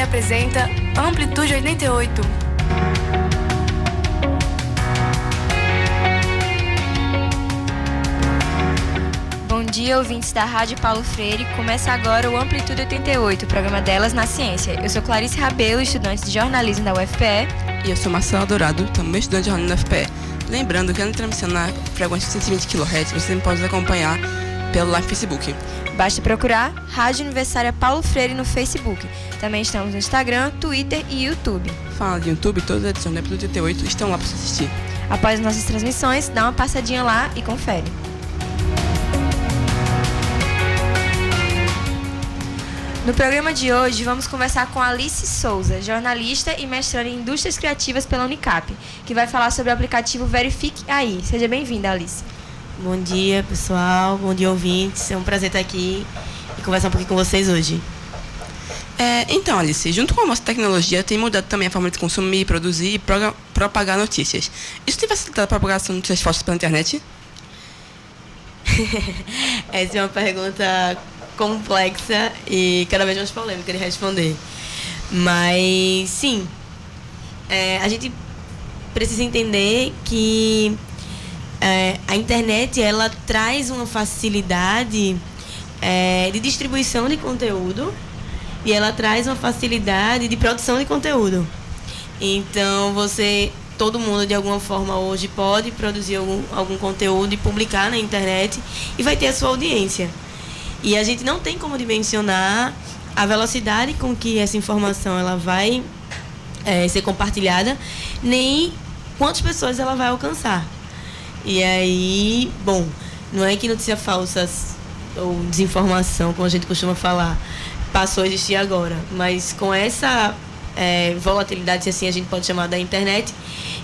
apresenta Amplitude 88. Bom dia, ouvintes da Rádio Paulo Freire. Começa agora o Amplitude 88, o programa Delas na Ciência. Eu sou Clarice Rabelo, estudante de jornalismo da UFPE. E eu sou Marcela Dourado, também estudante de jornalismo da UFPE. Lembrando que, além de transmissão na frequência de 120 kHz, você também pode nos acompanhar pelo live Facebook. Basta procurar Rádio Universitária Paulo Freire no Facebook. Também estamos no Instagram, Twitter e YouTube. Falando de YouTube, todas as edições do Amplitude 88 estão lá para você assistir. Após nossas transmissões, dá uma passadinha lá e confere. No programa de hoje, vamos conversar com Alice Souza, jornalista e mestranda em Indústrias Criativas pela Unicap, que vai falar sobre o aplicativo Verifique Aí. Seja bem-vinda, Alice. Bom dia, pessoal. Bom dia, ouvintes. É um prazer estar aqui e conversar um pouquinho com vocês hoje. Então, Alice, junto com a nossa tecnologia, tem mudado também a forma de consumir, produzir e propagar notícias. Isso tem facilitado a propagação de notícias falsas pela internet? Essa é uma pergunta complexa e cada vez mais polêmica de responder. Mas, sim, a gente precisa entender que a internet, ela traz uma facilidade de distribuição de conteúdo e ela traz uma facilidade de produção de conteúdo. Então, todo mundo, de alguma forma, hoje pode produzir algum conteúdo e publicar na internet e vai ter a sua audiência. E a gente não tem como dimensionar a velocidade com que essa informação ela vai ser compartilhada, nem quantas pessoas ela vai alcançar. E aí, bom, não é que notícia falsa ou desinformação, como a gente costuma falar, passou a existir agora, mas com essa volatilidade, se assim a gente pode chamar, da internet,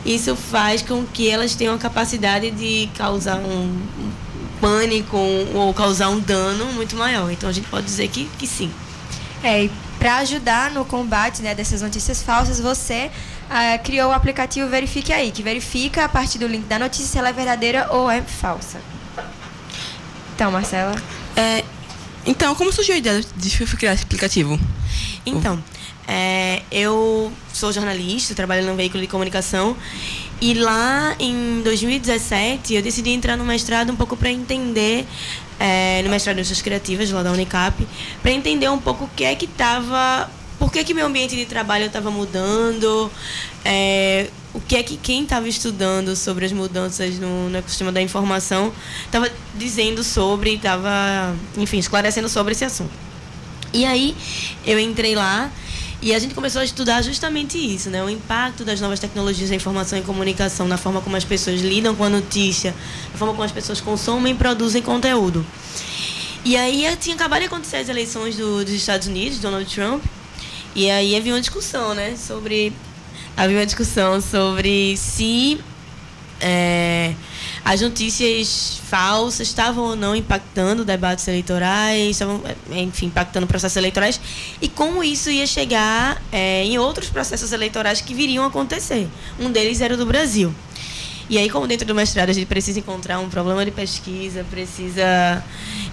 isso faz com que elas tenham a capacidade de causar um pânico ou causar um dano muito maior. Então a gente pode dizer que sim. E para ajudar no combate, dessas notícias falsas, você criou o aplicativo Verifique Aí, que verifica a partir do link da notícia se ela é verdadeira ou é falsa. Então, Marcela. Então, como surgiu a ideia de criar esse aplicativo? Então, eu sou jornalista, trabalho num veículo de comunicação. E lá em 2017 eu decidi entrar no mestrado um pouco para entender, no mestrado de Indústrias Criativas lá da Unicap, para entender um pouco o que é que estava, por que meu ambiente de trabalho estava mudando, o que é que quem estava estudando sobre as mudanças no ecossistema da informação estava dizendo sobre, estava, enfim, esclarecendo sobre esse assunto. E aí eu entrei lá e a gente começou a estudar justamente isso, o impacto das novas tecnologias da informação e comunicação na forma como as pessoas lidam com a notícia, na forma como as pessoas consomem e produzem conteúdo. E aí tinha acabado de acontecer as eleições dos Estados Unidos, Donald Trump, e aí havia uma discussão, sobre se as notícias falsas estavam ou não impactando debates eleitorais, estavam, enfim, impactando processos eleitorais, e como isso ia chegar em outros processos eleitorais que viriam a acontecer. Um deles era o do Brasil. E aí, como dentro do mestrado a gente precisa encontrar um problema de pesquisa,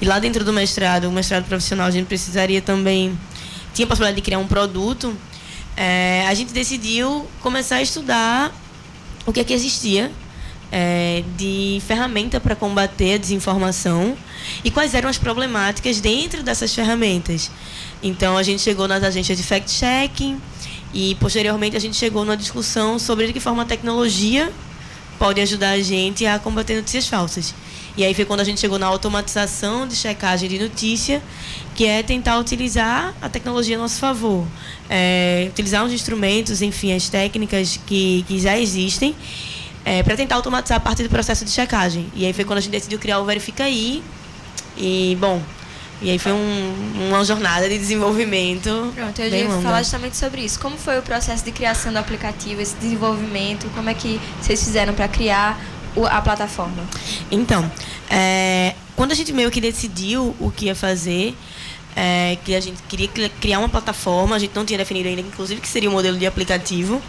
e lá dentro do mestrado, o mestrado profissional, a gente precisaria também, tinha a possibilidade de criar um produto, a gente decidiu começar a estudar o que é que existia de ferramenta para combater a desinformação e quais eram as problemáticas dentro dessas ferramentas. Então a gente chegou nas agências de fact-checking e posteriormente a gente chegou numa discussão sobre de que forma a tecnologia pode ajudar a gente a combater notícias falsas. E aí foi quando a gente chegou na automatização de checagem de notícia, que é tentar utilizar a tecnologia a nosso favor, utilizar os instrumentos, enfim, as técnicas que já existem, para tentar automatizar a parte do processo de checagem. E aí foi quando a gente decidiu criar o Verifica Aí. E, bom, e aí foi uma jornada de desenvolvimento. Pronto, eu ia falar justamente sobre isso. Como foi o processo de criação do aplicativo, esse desenvolvimento? Como é que vocês fizeram para criar a plataforma? Então, quando a gente meio que decidiu o que ia fazer, que a gente queria criar uma plataforma, a gente não tinha definido ainda, inclusive, que seria o modelo de aplicativo.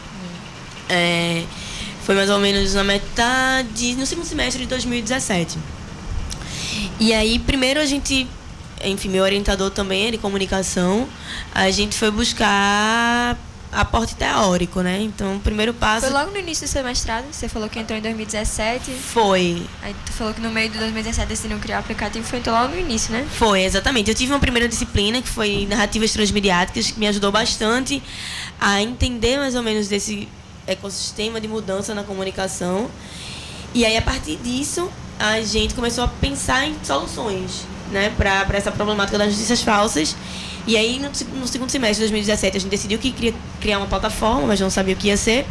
Foi mais ou menos no segundo semestre de 2017. E aí, primeiro a gente enfim, meu orientador também é de comunicação, a gente foi buscar aporte teórico, né? Então, o primeiro passo... Foi logo no início do seu mestrado? Você falou que entrou em 2017. Foi. Aí tu falou que no meio de 2017 decidiu criar o aplicativo, foi então logo no início, né? Foi, exatamente. Eu tive uma primeira disciplina, que foi Narrativas Transmediáticas, que me ajudou bastante a entender mais ou menos desse ecossistema de mudança na comunicação. E aí, a partir disso, a gente começou a pensar em soluções, né, para essa problemática das notícias falsas. E aí, no segundo semestre de 2017, a gente decidiu que queria criar uma plataforma, mas não sabia o que ia ser.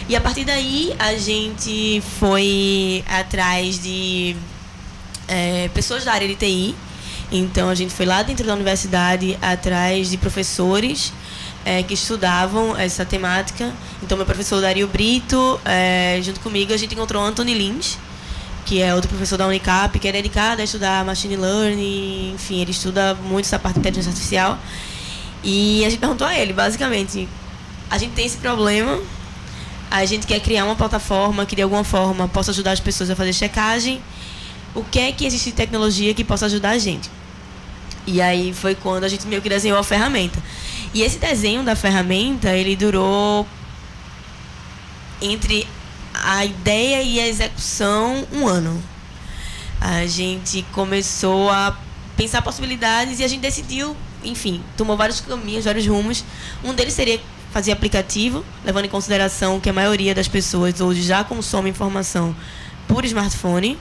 E a partir daí, a gente foi atrás de pessoas da área de TI. Então, a gente foi lá dentro da universidade atrás de professores que estudavam essa temática. Então, meu professor Dario Brito, junto comigo, a gente encontrou Anthony Lins, que é outro professor da Unicap, que é dedicado a estudar machine learning, enfim, ele estuda muito essa parte de inteligência artificial. E a gente perguntou a ele, basicamente, a gente tem esse problema, a gente quer criar uma plataforma que de alguma forma possa ajudar as pessoas a fazer checagem, o que é que existe de tecnologia que possa ajudar a gente? E aí foi quando a gente meio que desenhou a ferramenta. E esse desenho da ferramenta, ele durou entre a ideia e a execução 1 ano. A gente começou a pensar possibilidades e a gente decidiu, enfim, tomou vários caminhos, vários rumos. Um deles seria fazer aplicativo, levando em consideração que a maioria das pessoas hoje já consome informação por smartphone.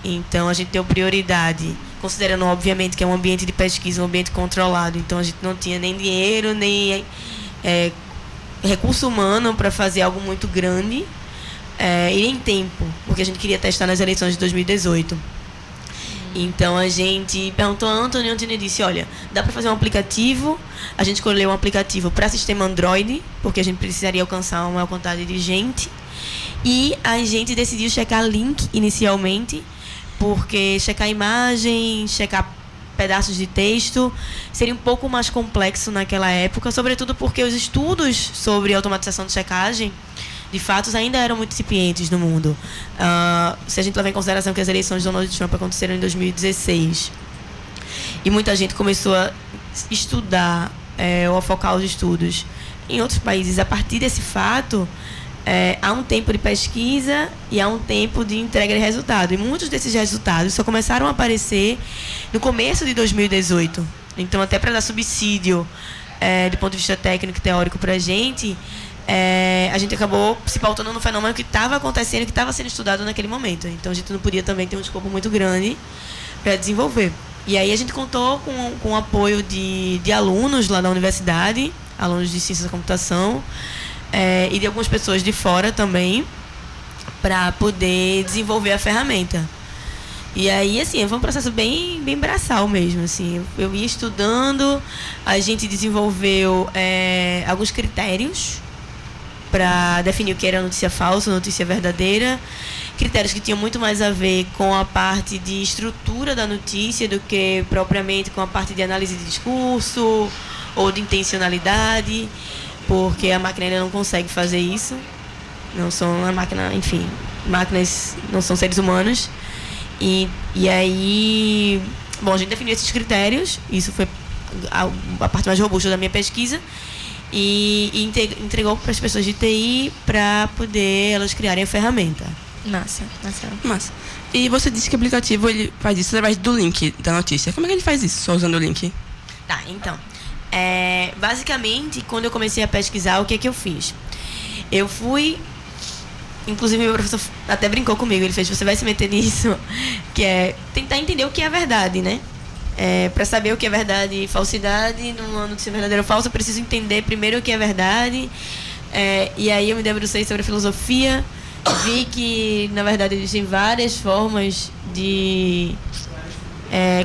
Então, a gente deu prioridade, considerando, obviamente, que é um ambiente de pesquisa, um ambiente controlado. Então, a gente não tinha nem dinheiro, nem recurso humano para fazer algo muito grande. E nem tempo, porque a gente queria testar nas eleições de 2018. Então a gente perguntou a Anthony, e o Anthony disse, olha, dá para fazer um aplicativo. A gente escolheu um aplicativo para sistema Android, porque a gente precisaria alcançar uma maior quantidade de gente. E a gente decidiu checar link inicialmente, porque checar imagem, checar pedaços de texto seria um pouco mais complexo naquela época, sobretudo porque os estudos sobre automatização de checagem de fatos ainda eram muito incipientes no mundo. Se a gente levar em consideração que as eleições de Donald Trump aconteceram em 2016 e muita gente começou a estudar ou a focar os estudos em outros países a partir desse fato, há um tempo de pesquisa e há um tempo de entrega de resultado. E muitos desses resultados só começaram a aparecer no começo de 2018. Então, até para dar subsídio do ponto de vista técnico e teórico para a gente acabou se pautando no fenômeno que estava acontecendo, que estava sendo estudado naquele momento. Então, a gente não podia também ter um escopo muito grande para desenvolver. E aí, a gente contou com o apoio de alunos lá da universidade, alunos de ciência da computação, e de algumas pessoas de fora também, para poder desenvolver a ferramenta. E aí, assim, foi um processo bem braçal mesmo, assim. Eu ia estudando, a gente desenvolveu alguns critérios para definir o que era notícia falsa, notícia verdadeira. Critérios que tinham muito mais a ver com a parte de estrutura da notícia do que propriamente com a parte de análise de discurso ou de intencionalidade, porque a máquina ainda não consegue fazer isso. Não são uma máquina, enfim, máquinas não são seres humanos. E aí, bom, a gente definiu esses critérios, isso foi a parte mais robusta da minha pesquisa, e entregou para as pessoas de TI para poder elas criarem a ferramenta. Massa. E você disse que o aplicativo ele faz isso através do link da notícia. Como é que ele faz isso, só usando o link? Tá, então. Basicamente, quando eu comecei a pesquisar, o que eu fiz? Eu fui... Inclusive, meu professor até brincou comigo. Ele fez, você vai se meter nisso, que é tentar entender o que é verdade, né? Para saber o que é verdade e falsidade, numa notícia verdadeira ou falsa, eu preciso entender primeiro o que é verdade. E aí eu me debrucei sobre a filosofia, vi que, na verdade, existem várias formas de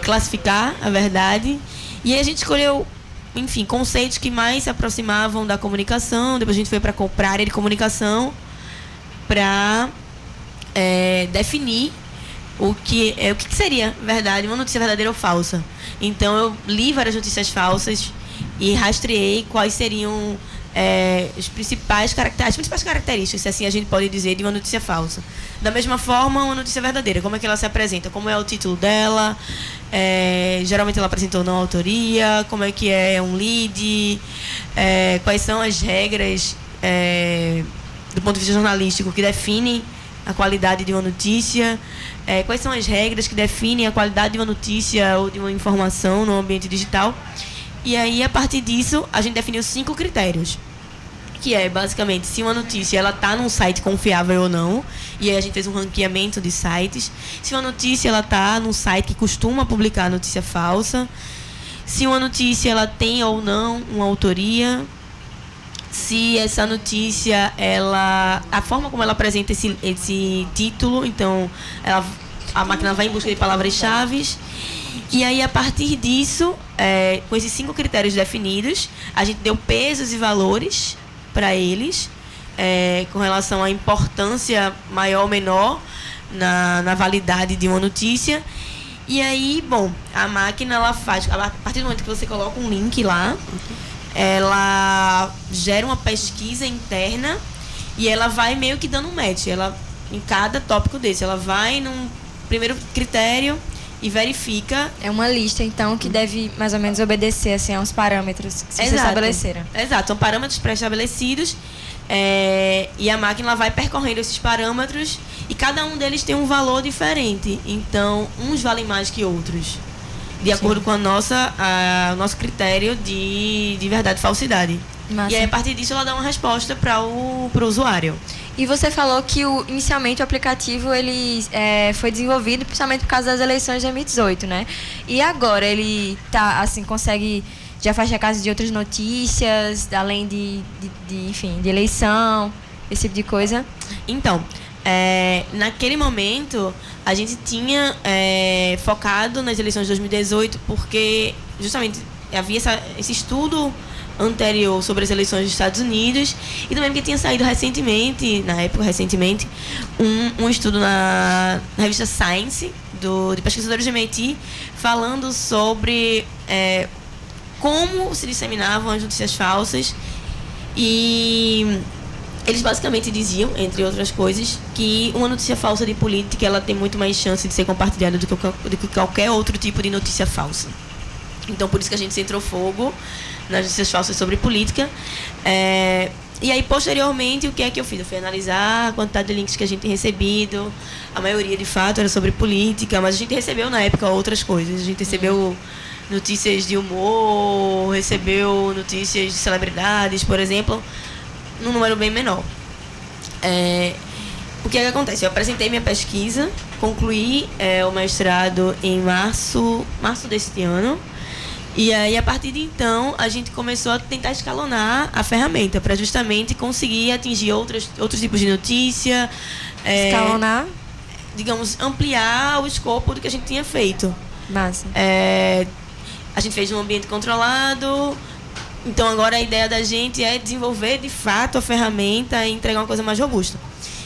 classificar a verdade. E aí a gente escolheu, enfim, conceitos que mais se aproximavam da comunicação. Depois a gente foi para a área de comunicação, para definir o que seria verdade, uma notícia verdadeira ou falsa. Então, eu li várias notícias falsas e rastreei quais seriam as principais características, se assim a gente pode dizer, de uma notícia falsa. Da mesma forma, uma notícia verdadeira, como é que ela se apresenta, como é o título dela, geralmente ela apresentou não autoria, como é que é um lead, quais são as regras do ponto de vista jornalístico que definem a qualidade de uma notícia, quais são as regras que definem a qualidade de uma notícia ou de uma informação no ambiente digital. E aí, a partir disso, a gente definiu 5 critérios, que é, basicamente, se uma notícia está num site confiável ou não, e aí a gente fez um ranqueamento de sites, se uma notícia está num site que costuma publicar notícia falsa, se uma notícia ela tem ou não uma autoria, se essa notícia, a forma como ela apresenta esse título, então a máquina vai em busca de palavras-chave. E aí, a partir disso, com esses 5 critérios definidos, a gente deu pesos e valores para eles, com relação à importância maior ou menor na validade de uma notícia. E aí, bom, a máquina, ela faz, a partir do momento que você coloca um link lá, ela gera uma pesquisa interna e ela vai meio que dando um match. Em cada tópico desse, ela vai num primeiro critério e verifica. É uma lista, então, que deve mais ou menos obedecer assim, a uns parâmetros que vocês estabeleceram. Exato, são parâmetros pré-estabelecidos, e a máquina vai percorrendo esses parâmetros e cada um deles tem um valor diferente. Então, uns valem mais que outros, de acordo com o nosso critério de verdade e falsidade. Massa. E aí, a partir disso, ela dá uma resposta para o usuário. E você falou que inicialmente o aplicativo ele foi desenvolvido principalmente por causa das eleições de 2018, né? E agora ele consegue já faz checagem de outras notícias, além de eleição, esse tipo de coisa? Então, naquele momento a gente tinha focado nas eleições de 2018 porque justamente havia esse estudo anterior sobre as eleições dos Estados Unidos e também porque tinha saído recentemente um estudo na revista Science de pesquisadores de MIT falando sobre como se disseminavam as notícias falsas, e eles basicamente diziam, entre outras coisas, que uma notícia falsa de política ela tem muito mais chance de ser compartilhada do que qualquer outro tipo de notícia falsa. Então, por isso que a gente centrou fogo nas notícias falsas sobre política. E aí, posteriormente, o que é que eu fiz? Eu fui analisar a quantidade de links que a gente tem recebido. A maioria, de fato, era sobre política, mas a gente recebeu, na época, outras coisas. A gente recebeu notícias de humor, recebeu notícias de celebridades, por exemplo, num número bem menor. O que é que acontece? Eu apresentei minha pesquisa, concluí o mestrado em março deste ano. E aí, a partir de então, a gente começou a tentar escalonar a ferramenta para justamente conseguir atingir outros tipos de notícia. Escalonar? Digamos, ampliar o escopo do que a gente tinha feito. Massa. A gente fez num ambiente controlado. Então, agora a ideia da gente é desenvolver, de fato, a ferramenta e entregar uma coisa mais robusta.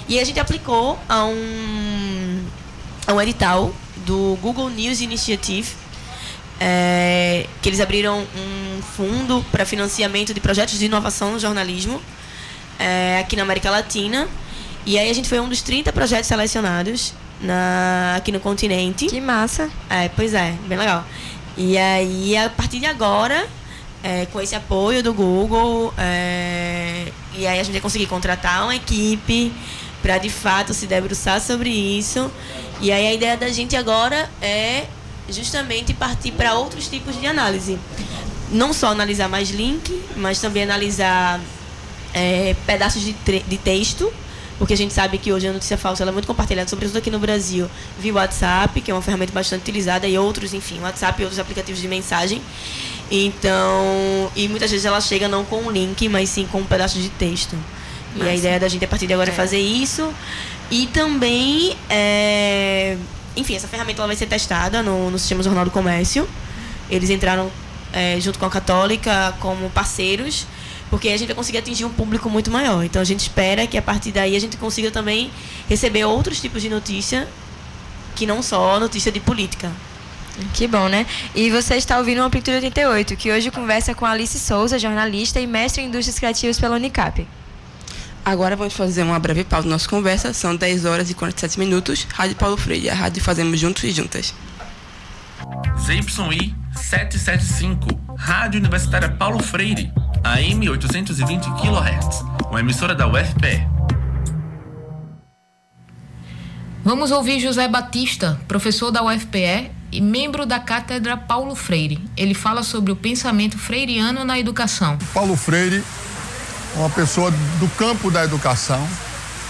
E a gente aplicou a um edital do Google News Initiative, que eles abriram um fundo para financiamento de projetos de inovação no jornalismo aqui na América Latina. E aí a gente foi um dos 30 projetos selecionados aqui no continente. Que massa. Pois é, bem legal. E aí, a partir de agora, com esse apoio do Google, e aí a gente vai conseguir contratar uma equipe para, de fato, se debruçar sobre isso. E aí a ideia da gente agora é justamente partir para outros tipos de análise. Não só analisar mais link, mas também analisar pedaços de texto, porque a gente sabe que hoje a notícia falsa ela é muito compartilhada, sobretudo aqui no Brasil, via WhatsApp, que é uma ferramenta bastante utilizada, e outros, enfim, WhatsApp e outros aplicativos de mensagem. Então, e muitas vezes ela chega não com um link, mas sim com um pedaço de texto. Massa. E a ideia da gente, a partir de agora, é fazer isso. E também, enfim, essa ferramenta ela vai ser testada no Sistema Jornal do Comércio. Eles entraram junto com a Católica como parceiros, porque a gente vai conseguir atingir um público muito maior. Então, a gente espera que, a partir daí, a gente consiga também receber outros tipos de notícia, que não só notícia de política. Que bom, né? E você está ouvindo o Amplitude 88, que hoje conversa com Alice Souza, jornalista e mestre em Indústrias Criativas pela Unicap. Agora vamos fazer uma breve pausa na nossa conversa. São 10 horas e 47 minutos. Rádio Paulo Freire, a rádio fazemos juntos e juntas. ZYI 775, Rádio Universitária Paulo Freire, AM 820 kHz, uma emissora da UFPE. Vamos ouvir José Batista, professor da UFPE e membro da Cátedra Paulo Freire. Ele fala sobre o pensamento freiriano na educação. Paulo Freire, uma pessoa do campo da educação,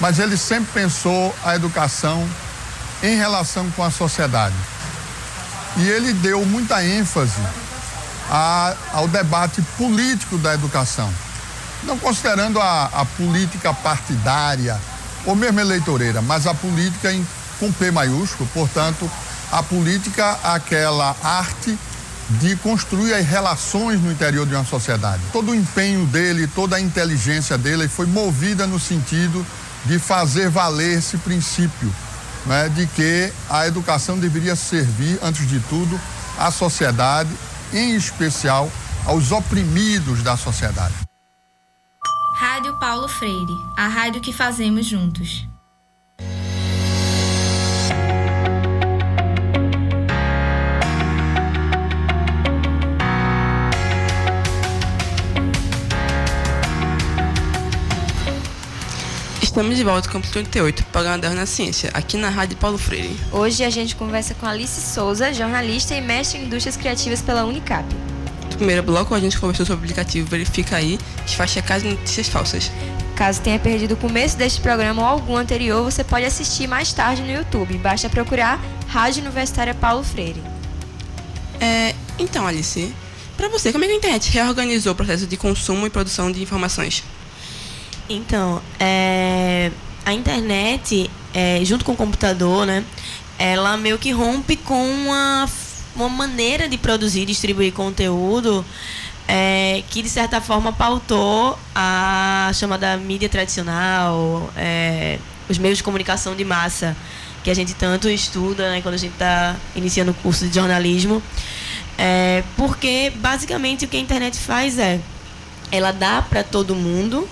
mas ele sempre pensou a educação em relação com a sociedade. E ele deu muita ênfase ao debate político da educação, não considerando a política partidária ou mesmo eleitoreira, mas a política com P maiúsculo, portanto, a política, aquela arte de construir as relações no interior de uma sociedade. Todo o empenho dele, toda a inteligência dele foi movida no sentido de fazer valer esse princípio, né, de que a educação deveria servir, antes de tudo, à sociedade, em especial aos oprimidos da sociedade. Rádio Paulo Freire, a rádio que fazemos juntos. Estamos de volta com o Amplitude 88, programa da Renascência, aqui na Rádio Paulo Freire. Hoje a gente conversa com Alice Souza, jornalista e mestre em Indústrias Criativas pela Unicap. No primeiro bloco, a gente conversou sobre o aplicativo Verifica Aí, que faz checagem de notícias falsas. Caso tenha perdido o começo deste programa ou algum anterior, você pode assistir mais tarde no YouTube. Basta procurar Rádio Universitária Paulo Freire. Então, Alice, para você, como é que a internet reorganizou o processo de consumo e produção de informações? Então, a internet, junto com o computador, né, ela meio que rompe com uma maneira de produzir e distribuir conteúdo que, de certa forma, pautou a chamada mídia tradicional, os meios de comunicação de massa, que a gente tanto estuda, né, quando a gente está iniciando o curso de jornalismo. Porque, basicamente, o que a internet faz ela dá para todo mundo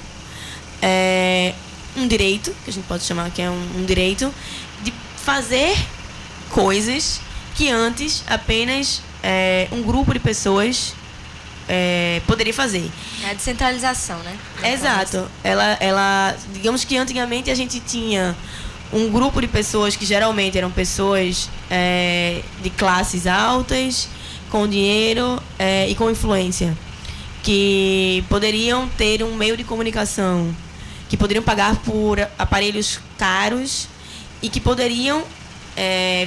um direito, que a gente pode chamar que é um direito, de fazer coisas que antes apenas um grupo de pessoas poderia fazer. É a descentralização, né? Exato. Ela, digamos que antigamente a gente tinha um grupo de pessoas que geralmente eram pessoas de classes altas, com dinheiro e com influência, que poderiam ter um meio de comunicação, que poderiam pagar por aparelhos caros e que poderiam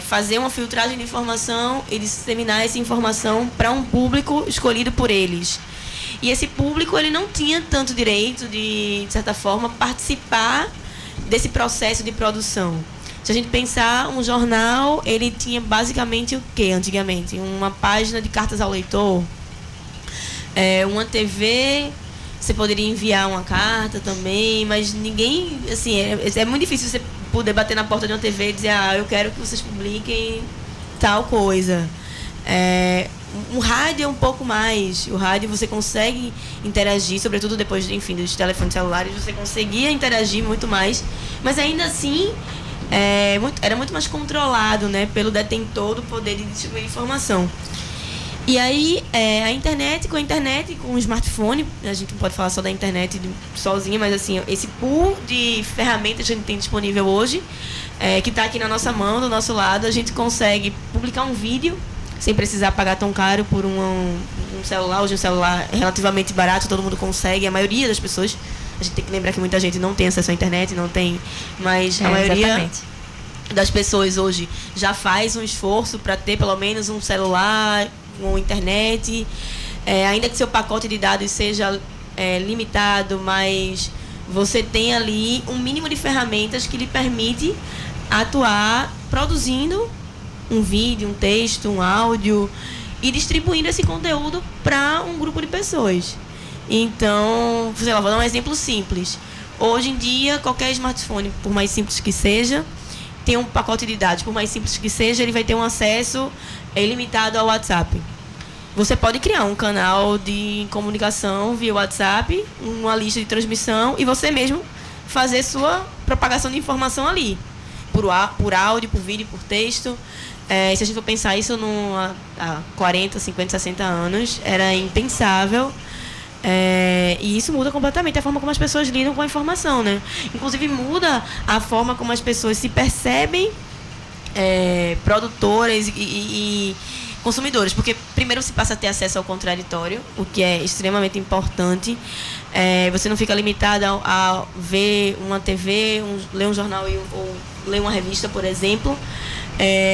fazer uma filtragem de informação e disseminar essa informação para um público escolhido por eles. E esse público ele não tinha tanto direito de certa forma, participar desse processo de produção. Se a gente pensar, um jornal, ele tinha basicamente o que antigamente? Uma página de cartas ao leitor, uma TV, você poderia enviar uma carta também, mas ninguém, assim, é muito difícil você poder bater na porta de uma TV e dizer, eu quero que vocês publiquem tal coisa. Um rádio é um pouco mais. O rádio você consegue interagir, sobretudo depois, enfim, dos telefones celulares, você conseguia interagir muito mais, mas ainda assim era muito mais controlado, né, pelo detentor do poder de distribuir informação. E aí, a internet, com o smartphone, a gente não pode falar só da internet sozinha, mas assim, esse pool de ferramentas que a gente tem disponível hoje, que está aqui na nossa mão, do nosso lado, a gente consegue publicar um vídeo sem precisar pagar tão caro por um celular. Hoje um celular é relativamente barato, todo mundo consegue, a maioria das pessoas. A gente tem que lembrar que muita gente não tem acesso à internet, não tem, mas a maioria das pessoas hoje já faz um esforço para ter pelo menos um celular, com internet, ainda que seu pacote de dados seja limitado, mas você tem ali um mínimo de ferramentas que lhe permite atuar produzindo um vídeo, um texto, um áudio e distribuindo esse conteúdo para um grupo de pessoas. Então, sei lá, vou dar um exemplo simples. Hoje em dia, qualquer smartphone, por mais simples que seja, tem um pacote de dados, por mais simples que seja, ele vai ter um acesso ilimitado ao WhatsApp. Você pode criar um canal de comunicação via WhatsApp, uma lista de transmissão e você mesmo fazer sua propagação de informação ali, por áudio, por vídeo, por texto. Se a gente for pensar isso há 40, 50, 60 anos, era impensável. E isso muda completamente a forma como as pessoas lidam com a informação, né? Inclusive muda a forma como as pessoas se percebem produtoras e consumidores, porque primeiro se passa a ter acesso ao contraditório, o que é extremamente importante. Você não fica limitado a ver uma TV, ler um jornal ou ler uma revista, por exemplo.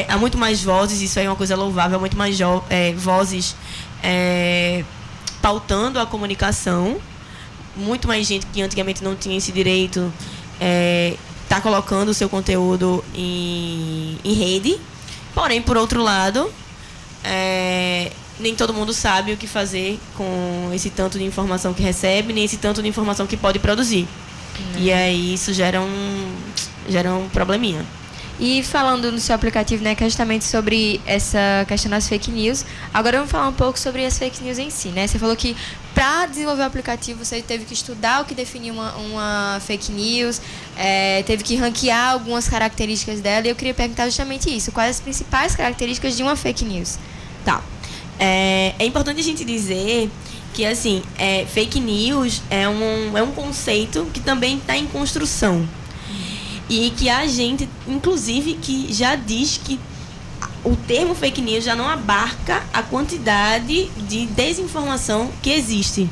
Há muito mais vozes, isso aí é uma coisa louvável, há muito mais vozes pautando a comunicação, muito mais gente que antigamente não tinha esse direito está colocando o seu conteúdo em rede. Porém, por outro lado, nem todo mundo sabe o que fazer com esse tanto de informação que recebe, nem esse tanto de informação que pode produzir. E aí isso gera um probleminha. E falando no seu aplicativo, né, que é justamente sobre essa questão das fake news, agora vamos falar um pouco sobre as fake news em si, né? Você falou que para desenvolver o aplicativo você teve que estudar o que define uma fake news, teve que ranquear algumas características dela, e eu queria perguntar justamente isso: quais as principais características de uma fake news? Tá. É importante a gente dizer que, assim, fake news é um conceito que também está em construção. E que a gente, inclusive, que já diz que o termo fake news já não abarca a quantidade de desinformação que existe.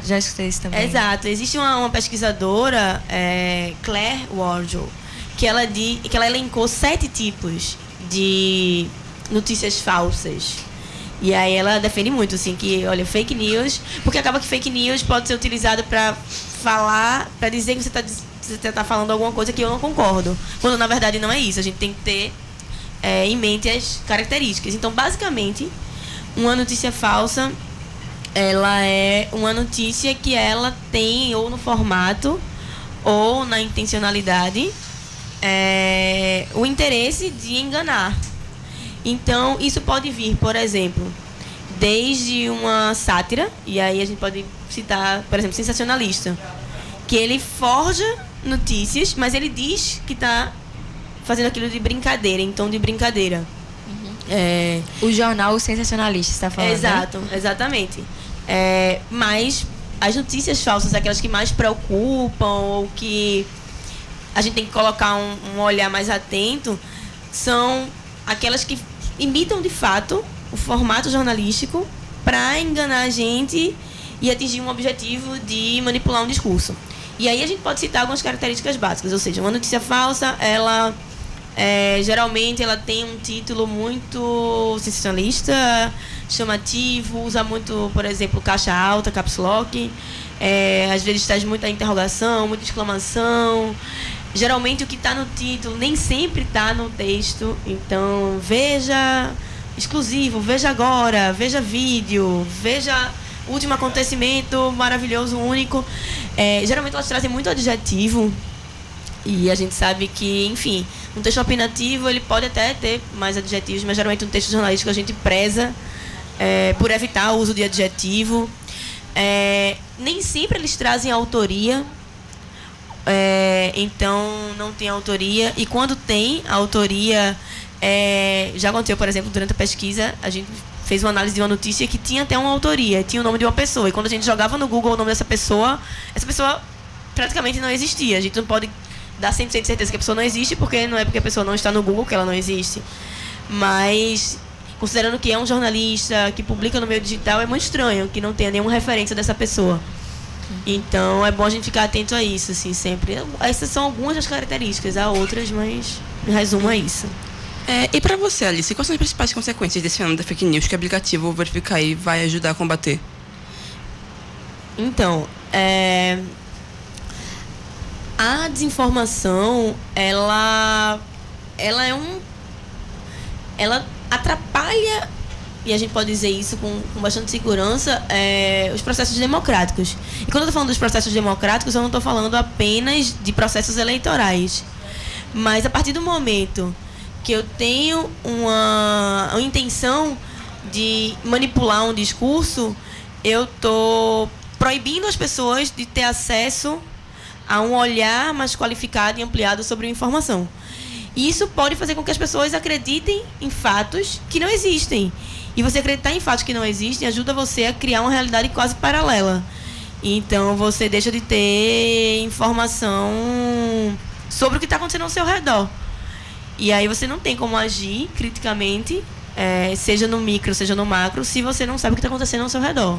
Já escutei isso também. Exato. Existe uma pesquisadora, Claire Wardle, que ela elencou 7 tipos de notícias falsas. E aí ela defende muito, assim, que, olha, fake news, porque acaba que fake news pode ser utilizado para falar, para dizer que você está falando alguma coisa que eu não concordo, quando na verdade não é isso. A gente tem que ter em mente as características. Então, basicamente, uma notícia falsa, ela é uma notícia que ela tem ou no formato ou na intencionalidade o interesse de enganar. Então, isso pode vir, por exemplo, desde uma sátira, e aí a gente pode citar, por exemplo, sensacionalista, que ele forja notícias, mas ele diz que está fazendo aquilo de brincadeira, em tom de brincadeira. O jornal sensacionalista está falando, exato, né? Exatamente. Mas as notícias falsas, aquelas que mais preocupam, ou que a gente tem que colocar um olhar mais atento, são aquelas que imitam de fato o formato jornalístico para enganar a gente e atingir um objetivo de manipular um discurso. E aí a gente pode citar algumas características básicas, ou seja, uma notícia falsa, ela geralmente ela tem um título muito sensacionalista, chamativo, usa muito, por exemplo, caixa alta, caps lock, às vezes traz muita interrogação, muita exclamação. Geralmente o que está no título nem sempre está no texto. Então, veja exclusivo, veja agora, veja vídeo, veja último acontecimento maravilhoso, único. Geralmente elas trazem muito adjetivo. E a gente sabe que, enfim, um texto opinativo ele pode até ter mais adjetivos, mas geralmente um texto jornalístico a gente preza por evitar o uso de adjetivo. Nem sempre eles trazem autoria. Então não tem autoria, e quando tem autoria, já aconteceu, por exemplo, durante a pesquisa a gente fez uma análise de uma notícia que tinha até uma autoria, tinha o nome de uma pessoa, e quando a gente jogava no Google o nome dessa pessoa praticamente não existia. A gente não pode dar 100% de certeza que a pessoa não existe, porque não é porque a pessoa não está no Google que ela não existe, mas considerando que é um jornalista que publica no meio digital, é muito estranho que não tenha nenhuma referência dessa pessoa. Então é bom a gente ficar atento a isso, assim, sempre. Essas são algumas das características, há outras, mas em resumo é isso. E para você, Alice, quais são as principais consequências desse fenômeno da fake news que o aplicativo Verifica Aí vai ajudar a combater? Então, a desinformação, ela atrapalha, e a gente pode dizer isso com bastante segurança, os processos democráticos. E quando eu estou falando dos processos democráticos, eu não estou falando apenas de processos eleitorais, Mas a partir do momento que eu tenho uma intenção de manipular um discurso, eu estou proibindo as pessoas de ter acesso a um olhar mais qualificado e ampliado sobre uma informação. E isso pode fazer com que as pessoas acreditem em fatos que não existem. E você acreditar em fatos que não existem ajuda você a criar uma realidade quase paralela. Então, você deixa de ter informação sobre o que está acontecendo ao seu redor. E aí você não tem como agir criticamente, seja no micro, seja no macro, se você não sabe o que está acontecendo ao seu redor.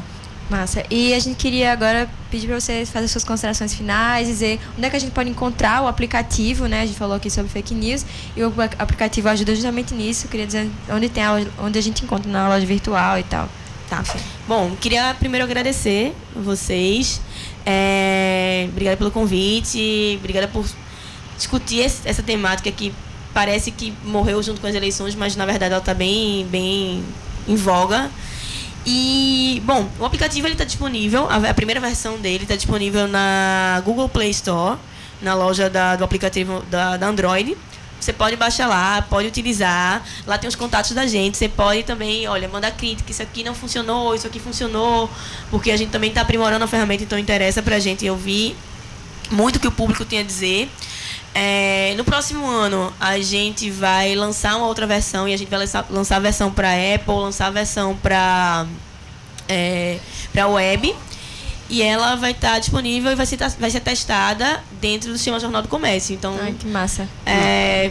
Massa. E a gente queria agora pedir para você fazer suas considerações finais, dizer onde é que a gente pode encontrar o aplicativo, né? A gente falou aqui sobre fake news e o aplicativo ajuda justamente nisso. Eu queria dizer onde a gente encontra na loja virtual e tal. Tá. Bom, queria primeiro agradecer vocês. Obrigada pelo convite, obrigada por discutir essa temática que parece que morreu junto com as eleições, mas na verdade ela está bem em voga. E, bom, o aplicativo está disponível, a primeira versão dele está disponível na Google Play Store, na loja do aplicativo da Android. Você pode baixar lá, pode utilizar, lá tem os contatos da gente, você pode também, mandar crítica, isso aqui não funcionou, isso aqui funcionou, porque a gente também está aprimorando a ferramenta, então interessa para a gente ouvir muito o que o público tem a dizer. No próximo ano, a gente vai lançar uma outra versão e a gente vai lançar a versão para Apple, lançar a versão para web. E ela vai estar disponível e vai ser testada dentro do sistema Jornal do Comércio. Então, ai, que massa.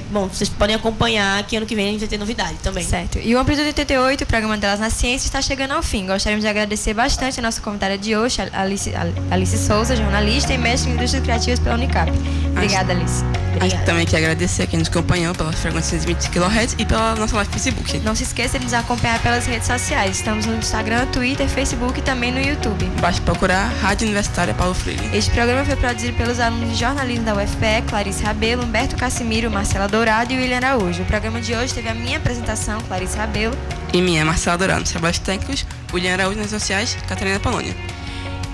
Bom, vocês podem acompanhar que ano que vem a gente vai ter novidade também. Certo. E o Amplitude 88, o programa Delas na Ciência, está chegando ao fim. Gostaríamos de agradecer bastante a nossa convidada de hoje, Alice Souza, jornalista e mestre em Indústrias Criativas pela Unicap. Obrigada, Alice. Acho que também quero agradecer a quem nos acompanhou pela frequência de 20 kHz e pela nossa live Facebook. Não se esqueça de nos acompanhar pelas redes sociais. Estamos no Instagram, Twitter, Facebook e também no YouTube. Basta procurar Rádio Universitária Paulo Freire. Este programa foi produzido pelos alunos de jornalismo da UFPE, Clarice Rabelo, Humberto Cassimiro, Marcela Dourado e William Araújo. O programa de hoje teve a minha apresentação, Clarice Rabelo. E minha, Marcela Dourado. Nos trabalhos técnicos, William Araújo. Nas sociais, Catarina Polônia.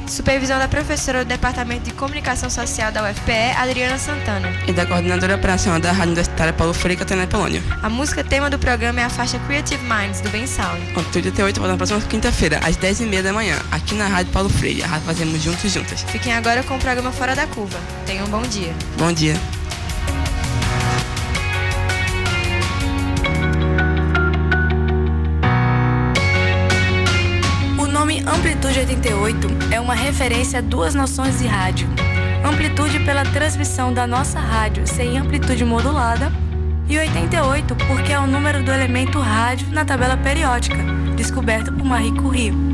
Supervisão da professora do Departamento de Comunicação Social da UFPE, Adriana Santana. E da coordenadora operacional da Rádio Universitária Paulo Freire, Catarina Polônia. A música tema do programa é a faixa Creative Minds, do Ben Sound. Amplitude 88, volta na próxima quinta-feira, às 10h30 da manhã, aqui na Rádio Paulo Freire. A rádio fazemos juntos e juntas. Fiquem agora com o programa Fora da Curva. Tenham um bom dia. Bom dia. O nome Amplitude 88 é uma referência a duas noções de rádio. Amplitude pela transmissão da nossa rádio sem amplitude modulada e 88 porque é o número do elemento rádio na tabela periódica, descoberto por Marie Curie.